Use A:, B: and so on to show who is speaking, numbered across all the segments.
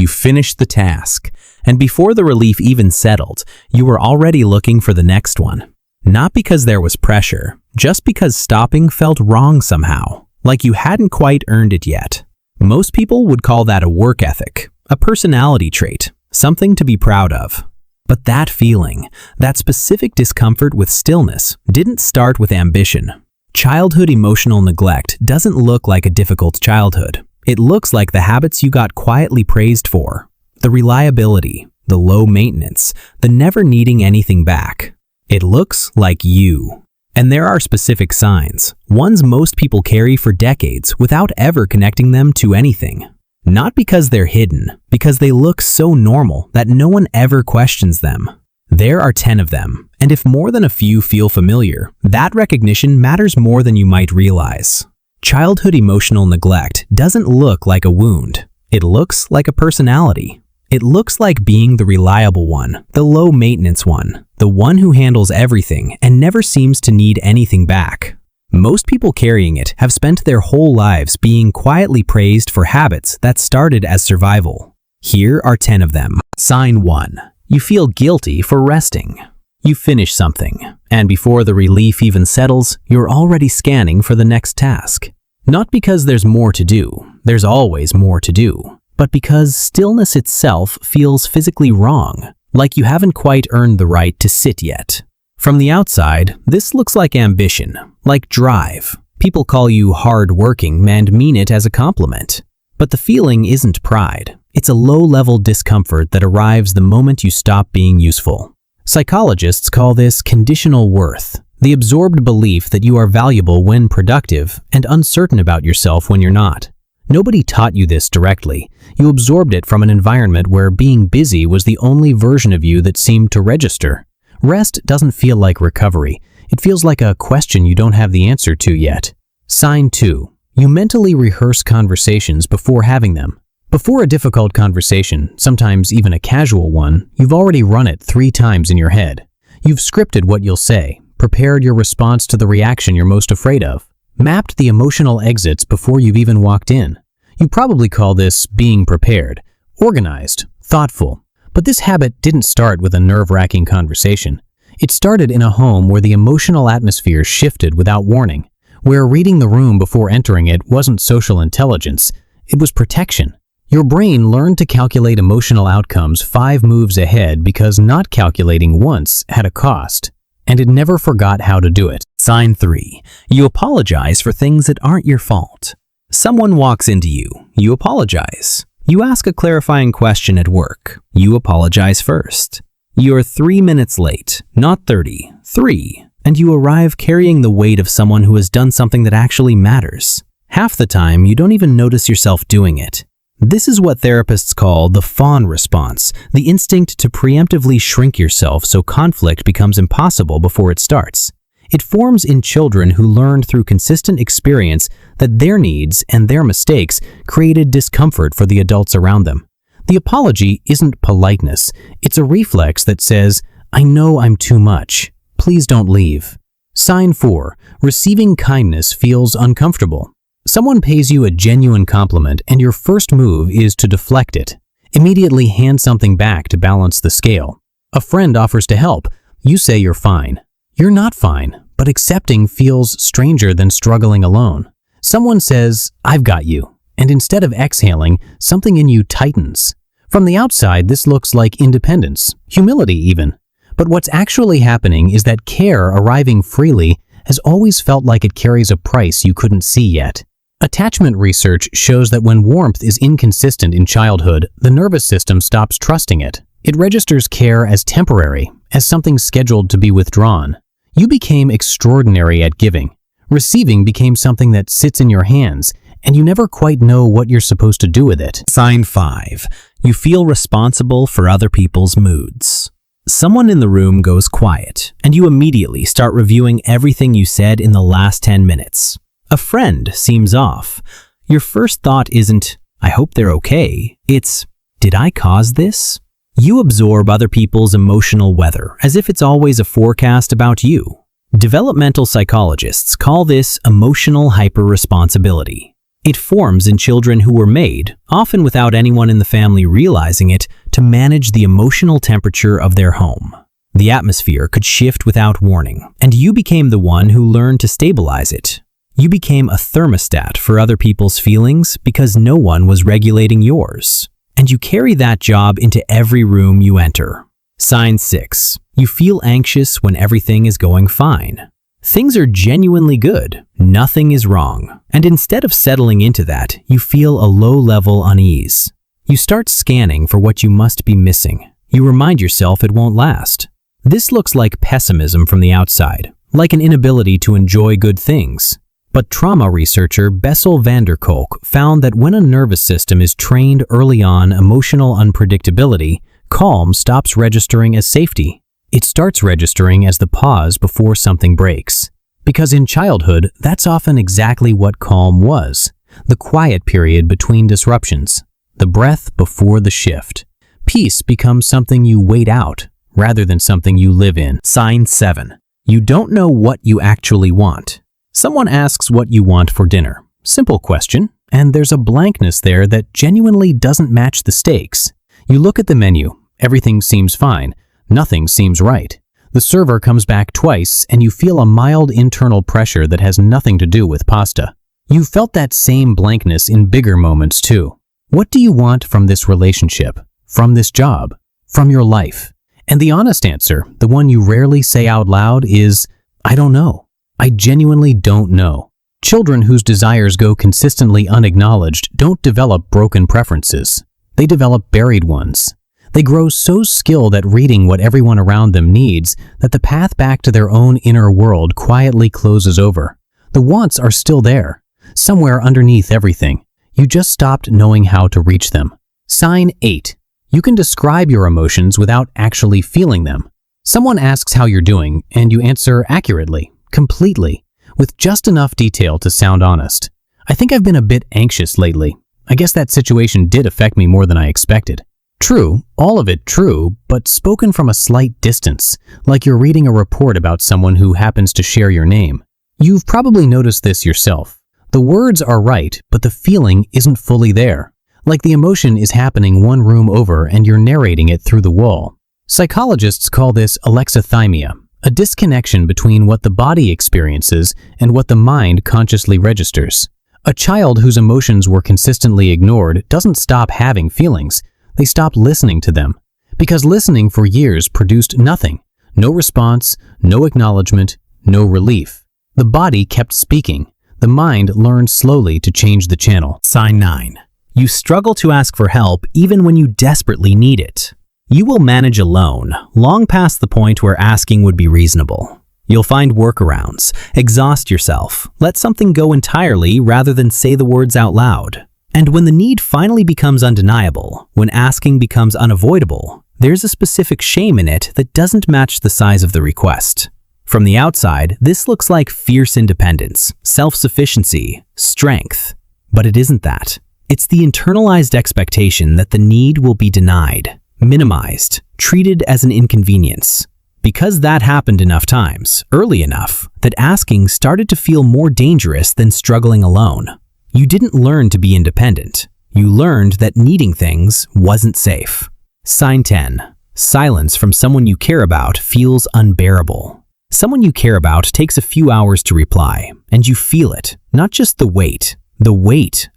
A: You finished the task, and before the relief even settled, you were already looking for the next one. Not because there was pressure, just because stopping felt wrong somehow, like you hadn't quite earned it yet. Most people would call that a work ethic, a personality trait, something to be proud of. But that feeling, that specific discomfort with stillness, didn't start with ambition. Childhood emotional neglect doesn't look like a difficult childhood. It looks like the habits you got quietly praised for. The reliability, the low maintenance, the never needing anything back. It looks like you. And there are specific signs, ones most people carry for decades without ever connecting them to anything. Not because they're hidden, because they look so normal that no one ever questions them. There are 10 of them, and if more than a few feel familiar, that recognition matters more than you might realize. Childhood emotional neglect doesn't look like a wound. It looks like a personality. It looks like being the reliable one, the low-maintenance one, the one who handles everything and never seems to need anything back. Most people carrying it have spent their whole lives being quietly praised for habits that started as survival. Here are 10 of them. Sign 1. You feel guilty for resting. You finish something, and before the relief even settles, you're already scanning for the next task. Not because there's more to do, there's always more to do, but because stillness itself feels physically wrong, like you haven't quite earned the right to sit yet. From the outside, this looks like ambition, like drive. People call you hard-working and mean it as a compliment. But the feeling isn't pride. It's a low-level discomfort that arrives the moment you stop being useful. Psychologists call this conditional worth, the absorbed belief that you are valuable when productive and uncertain about yourself when you're not. Nobody taught you this directly. You absorbed it from an environment where being busy was the only version of you that seemed to register. Rest doesn't feel like recovery. It feels like a question you don't have the answer to yet. Sign 2. You mentally rehearse conversations before having them. Before a difficult conversation, sometimes even a casual one, you've already run it 3 times in your head. You've scripted what you'll say, prepared your response to the reaction you're most afraid of, mapped the emotional exits before you've even walked in. You probably call this being prepared, organized, thoughtful. But this habit didn't start with a nerve-wracking conversation. It started in a home where the emotional atmosphere shifted without warning, where reading the room before entering it wasn't social intelligence, it was protection. Your brain learned to calculate emotional outcomes 5 moves ahead because not calculating once had a cost, and it never forgot how to do it. Sign 3. You apologize for things that aren't your fault. Someone walks into you. You apologize. You ask a clarifying question at work. You apologize first. You're 3 minutes late, not 30, 3, and you arrive carrying the weight of someone who has done something that actually matters. Half the time, you don't even notice yourself doing it. This is what therapists call the fawn response, the instinct to preemptively shrink yourself so conflict becomes impossible before it starts. It forms in children who learned through consistent experience that their needs and their mistakes created discomfort for the adults around them. The apology isn't politeness. It's a reflex that says, "I know I'm too much. Please don't leave." Sign 4. Receiving kindness feels uncomfortable. Someone pays you a genuine compliment and your first move is to deflect it. Immediately hand something back to balance the scale. A friend offers to help. You say you're fine. You're not fine, but accepting feels stranger than struggling alone. Someone says, "I've got you," and instead of exhaling, something in you tightens. From the outside, this looks like independence, humility even. But what's actually happening is that care arriving freely has always felt like it carries a price you couldn't see yet. Attachment research shows that when warmth is inconsistent in childhood, the nervous system stops trusting it. It registers care as temporary, as something scheduled to be withdrawn. You became extraordinary at giving. Receiving became something that sits in your hands, and you never quite know what you're supposed to do with it. Sign 5. You feel responsible for other people's moods. Someone in the room goes quiet, and you immediately start reviewing everything you said in the last 10 minutes. A friend seems off. Your first thought isn't, "I hope they're okay." It's, "Did I cause this?" You absorb other people's emotional weather as if it's always a forecast about you. Developmental psychologists call this emotional hyperresponsibility. It forms in children who were made, often without anyone in the family realizing it, to manage the emotional temperature of their home. The atmosphere could shift without warning, and you became the one who learned to stabilize it. You became a thermostat for other people's feelings because no one was regulating yours. And you carry that job into every room you enter. Sign 6. You feel anxious when everything is going fine. Things are genuinely good. Nothing is wrong. And instead of settling into that, you feel a low-level unease. You start scanning for what you must be missing. You remind yourself it won't last. This looks like pessimism from the outside, like an inability to enjoy good things. But trauma researcher Bessel van der Kolk found that when a nervous system is trained early on emotional unpredictability, calm stops registering as safety. It starts registering as the pause before something breaks. Because in childhood, that's often exactly what calm was. The quiet period between disruptions. The breath before the shift. Peace becomes something you wait out, rather than something you live in. Sign 7. You don't know what you actually want. Someone asks what you want for dinner. Simple question, and there's a blankness there that genuinely doesn't match the stakes. You look at the menu. Everything seems fine. Nothing seems right. The server comes back twice, and you feel a mild internal pressure that has nothing to do with pasta. You've felt that same blankness in bigger moments too. What do you want from this relationship? From this job? From your life? And the honest answer, the one you rarely say out loud, is, I don't know. I genuinely don't know. Children whose desires go consistently unacknowledged don't develop broken preferences. They develop buried ones. They grow so skilled at reading what everyone around them needs that the path back to their own inner world quietly closes over. The wants are still there, somewhere underneath everything. You just stopped knowing how to reach them. Sign 8. You can describe your emotions without actually feeling them. Someone asks how you're doing, and you answer accurately. Completely, with just enough detail to sound honest. I think I've been a bit anxious lately. I guess that situation did affect me more than I expected. True, all of it true, but spoken from a slight distance, like you're reading a report about someone who happens to share your name. You've probably noticed this yourself. The words are right, but the feeling isn't fully there. Like the emotion is happening one room over and you're narrating it through the wall. Psychologists call this alexithymia. A disconnection between what the body experiences and what the mind consciously registers. A child whose emotions were consistently ignored doesn't stop having feelings. They stop listening to them. Because listening for years produced nothing. No response, no acknowledgement, no relief. The body kept speaking. The mind learned slowly to change the channel. Sign 9. You struggle to ask for help even when you desperately need it. You will manage alone, long past the point where asking would be reasonable. You'll find workarounds, exhaust yourself, let something go entirely rather than say the words out loud. And when the need finally becomes undeniable, when asking becomes unavoidable, there's a specific shame in it that doesn't match the size of the request. From the outside, this looks like fierce independence, self-sufficiency, strength. But it isn't that. It's the internalized expectation that the need will be denied, minimized, treated as an inconvenience. Because that happened enough times, early enough, that asking started to feel more dangerous than struggling alone. You didn't learn to be independent. You learned that needing things wasn't safe. Sign 10. Silence from someone you care about feels unbearable. Someone you care about takes a few hours to reply, and you feel it, not just the weight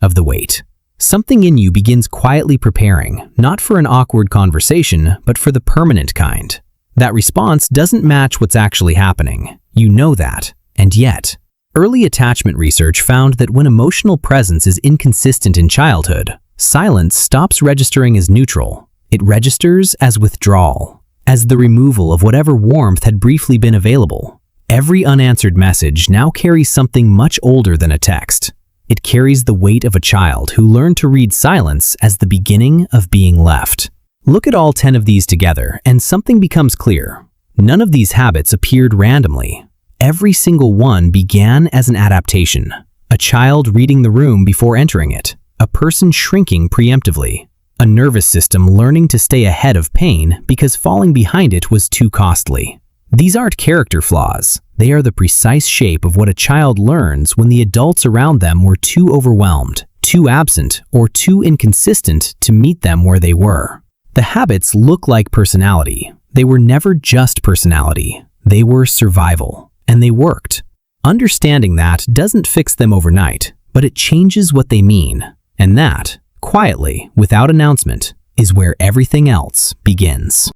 A: of the wait. Something in you begins quietly preparing, not for an awkward conversation, but for the permanent kind. That response doesn't match what's actually happening. You know that. And yet, early attachment research found that when emotional presence is inconsistent in childhood, silence stops registering as neutral. It registers as withdrawal, as the removal of whatever warmth had briefly been available. Every unanswered message now carries something much older than a text. It carries the weight of a child who learned to read silence as the beginning of being left. Look at all 10 of these together, and something becomes clear. None of these habits appeared randomly. Every single one began as an adaptation. A child reading the room before entering it. A person shrinking preemptively. A nervous system learning to stay ahead of pain because falling behind it was too costly. These aren't character flaws. They are the precise shape of what a child learns when the adults around them were too overwhelmed, too absent, or too inconsistent to meet them where they were. The habits look like personality. They were never just personality. They were survival, and they worked. Understanding that doesn't fix them overnight, but it changes what they mean. And that, quietly, without announcement, is where everything else begins.